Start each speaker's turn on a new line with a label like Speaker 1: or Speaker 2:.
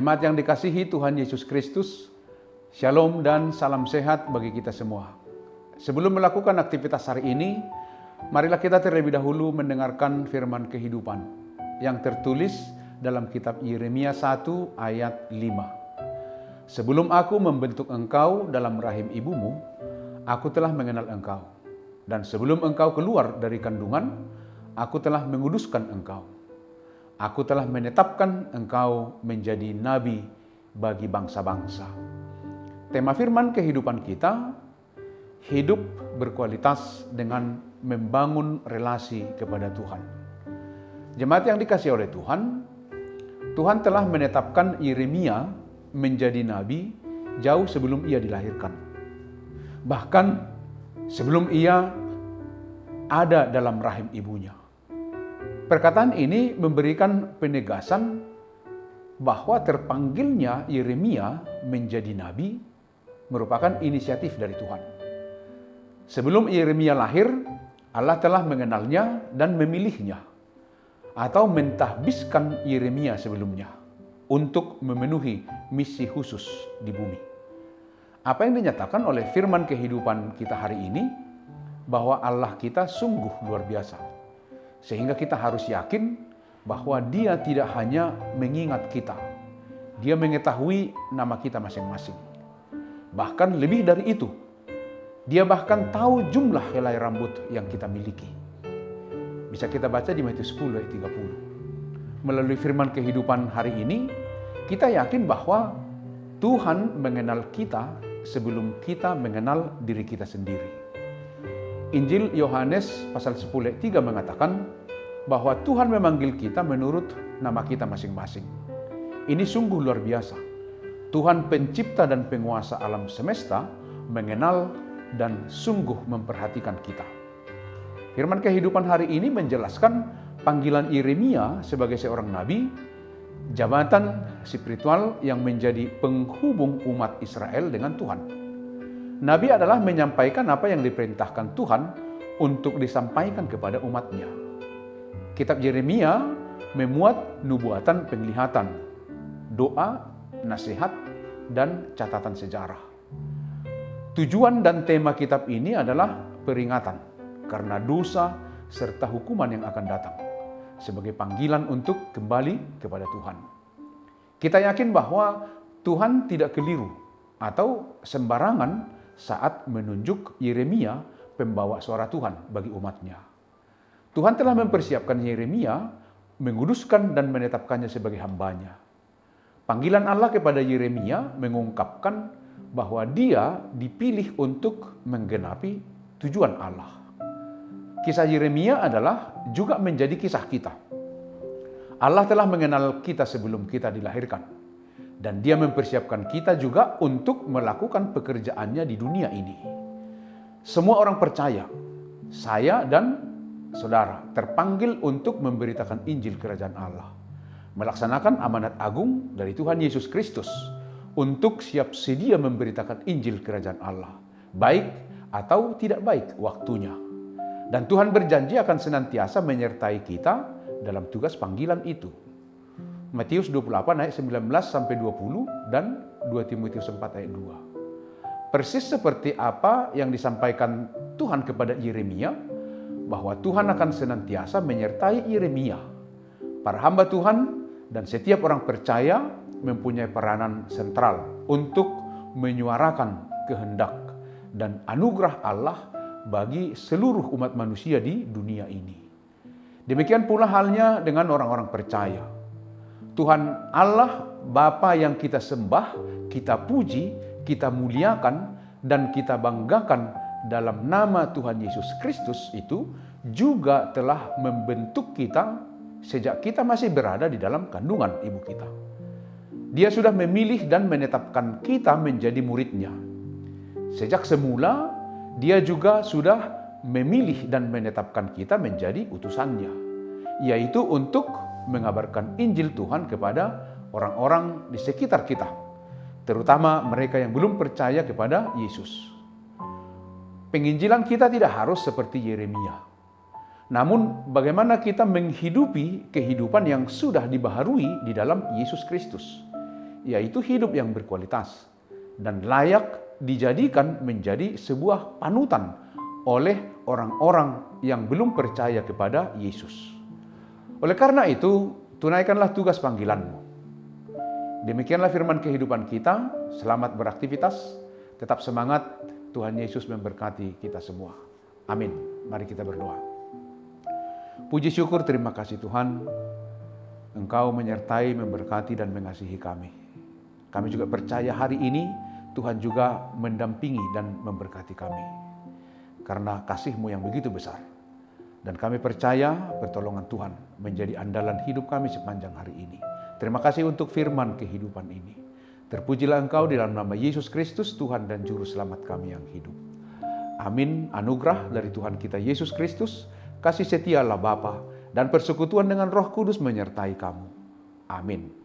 Speaker 1: Jemaat yang dikasihi Tuhan Yesus Kristus, Shalom dan salam sehat bagi kita semua. Sebelum melakukan aktivitas hari ini, marilah kita terlebih dahulu mendengarkan firman kehidupan yang tertulis dalam kitab Yeremia 1 ayat 5. Sebelum aku membentuk engkau dalam rahim ibumu, aku telah mengenal engkau. Dan sebelum engkau keluar dari kandungan, aku telah menguduskan engkau. Aku telah menetapkan engkau menjadi nabi bagi bangsa-bangsa. Tema firman kehidupan kita, hidup berkualitas dengan membangun relasi kepada Tuhan. Jemaat yang dikasihi oleh Tuhan, Tuhan telah menetapkan Yeremia menjadi nabi jauh sebelum ia dilahirkan. Bahkan sebelum ia ada dalam rahim ibunya. Perkataan ini memberikan penegasan bahwa terpanggilnya Yeremia menjadi nabi merupakan inisiatif dari Tuhan. Sebelum Yeremia lahir, Allah telah mengenalnya dan memilihnya atau mentahbiskan Yeremia sebelumnya untuk memenuhi misi khusus di bumi. Apa yang dinyatakan oleh firman kehidupan kita hari ini, bahwa Allah kita sungguh luar biasa. Sehingga kita harus yakin bahwa Dia tidak hanya mengingat kita, Dia mengetahui nama kita masing-masing. Bahkan lebih dari itu, Dia bahkan tahu jumlah helai rambut yang kita miliki. Bisa kita baca di Matius 10 ayat 30. Melalui firman kehidupan hari ini, kita yakin bahwa Tuhan mengenal kita sebelum kita mengenal diri kita sendiri. Injil Yohanes pasal 10 ayat 3 mengatakan bahwa Tuhan memanggil kita menurut nama kita masing-masing. Ini sungguh luar biasa. Tuhan pencipta dan penguasa alam semesta mengenal dan sungguh memperhatikan kita. Firman kehidupan hari ini menjelaskan panggilan Yeremia sebagai seorang nabi, jabatan spiritual yang menjadi penghubung umat Israel dengan Tuhan. Nabi adalah menyampaikan apa yang diperintahkan Tuhan untuk disampaikan kepada umatnya. Kitab Yeremia memuat nubuatan penglihatan, doa, nasihat, dan catatan sejarah. Tujuan dan tema kitab ini adalah peringatan karena dosa serta hukuman yang akan datang, sebagai panggilan untuk kembali kepada Tuhan. Kita yakin bahwa Tuhan tidak keliru atau sembarangan saat menunjuk Yeremia pembawa suara Tuhan bagi umatnya. Tuhan telah mempersiapkan Yeremia, menguduskan dan menetapkannya sebagai hambanya. Panggilan Allah kepada Yeremia mengungkapkan bahwa dia dipilih untuk menggenapi tujuan Allah. Kisah Yeremia adalah juga menjadi kisah kita. Allah telah mengenal kita sebelum kita dilahirkan. Dan Dia mempersiapkan kita juga untuk melakukan pekerjaannya di dunia ini. Semua orang percaya, saya dan saudara terpanggil untuk memberitakan Injil Kerajaan Allah. Melaksanakan amanat agung dari Tuhan Yesus Kristus untuk siap sedia memberitakan Injil Kerajaan Allah. Baik atau tidak baik waktunya. Dan Tuhan berjanji akan senantiasa menyertai kita dalam tugas panggilan itu. Matius 28 ayat 19 sampai 20 dan 2 Timotius 4 ayat 2. Persis seperti apa yang disampaikan Tuhan kepada Yeremia, bahwa Tuhan akan senantiasa menyertai Yeremia. Para hamba Tuhan dan setiap orang percaya mempunyai peranan sentral untuk menyuarakan kehendak dan anugerah Allah bagi seluruh umat manusia di dunia ini. Demikian pula halnya dengan orang-orang percaya. Tuhan Allah Bapa yang kita sembah, kita puji, kita muliakan, dan kita banggakan dalam nama Tuhan Yesus Kristus itu juga telah membentuk kita sejak kita masih berada di dalam kandungan ibu kita. Dia sudah memilih dan menetapkan kita menjadi muridnya. Sejak semula, Dia juga sudah memilih dan menetapkan kita menjadi utusannya, yaitu untuk mengabarkan Injil Tuhan kepada orang-orang di sekitar kita, terutama mereka yang belum percaya kepada Yesus. Penginjilan kita tidak harus seperti Yeremia. Namun bagaimana kita menghidupi kehidupan yang sudah dibaharui di dalam Yesus Kristus, yaitu hidup yang berkualitas dan layak dijadikan menjadi sebuah panutan oleh orang-orang yang belum percaya kepada Yesus. Oleh karena itu, tunaikanlah tugas panggilanmu. Demikianlah firman kehidupan kita. Selamat beraktivitas, tetap semangat. Tuhan Yesus memberkati kita semua. Amin. Mari kita berdoa. Puji syukur, terima kasih Tuhan. Engkau menyertai, memberkati, dan mengasihi kami. Kami juga percaya hari ini Tuhan juga mendampingi dan memberkati kami. Karena kasih-Mu yang begitu besar. Dan kami percaya pertolongan Tuhan menjadi andalan hidup kami sepanjang hari ini. Terima kasih untuk firman kehidupan ini. Terpujilah Engkau di dalam nama Yesus Kristus, Tuhan dan Juru Selamat kami yang hidup. Amin. Anugerah dari Tuhan kita Yesus Kristus, kasih setia Allah Bapa, dan persekutuan dengan Roh Kudus menyertai kamu. Amin.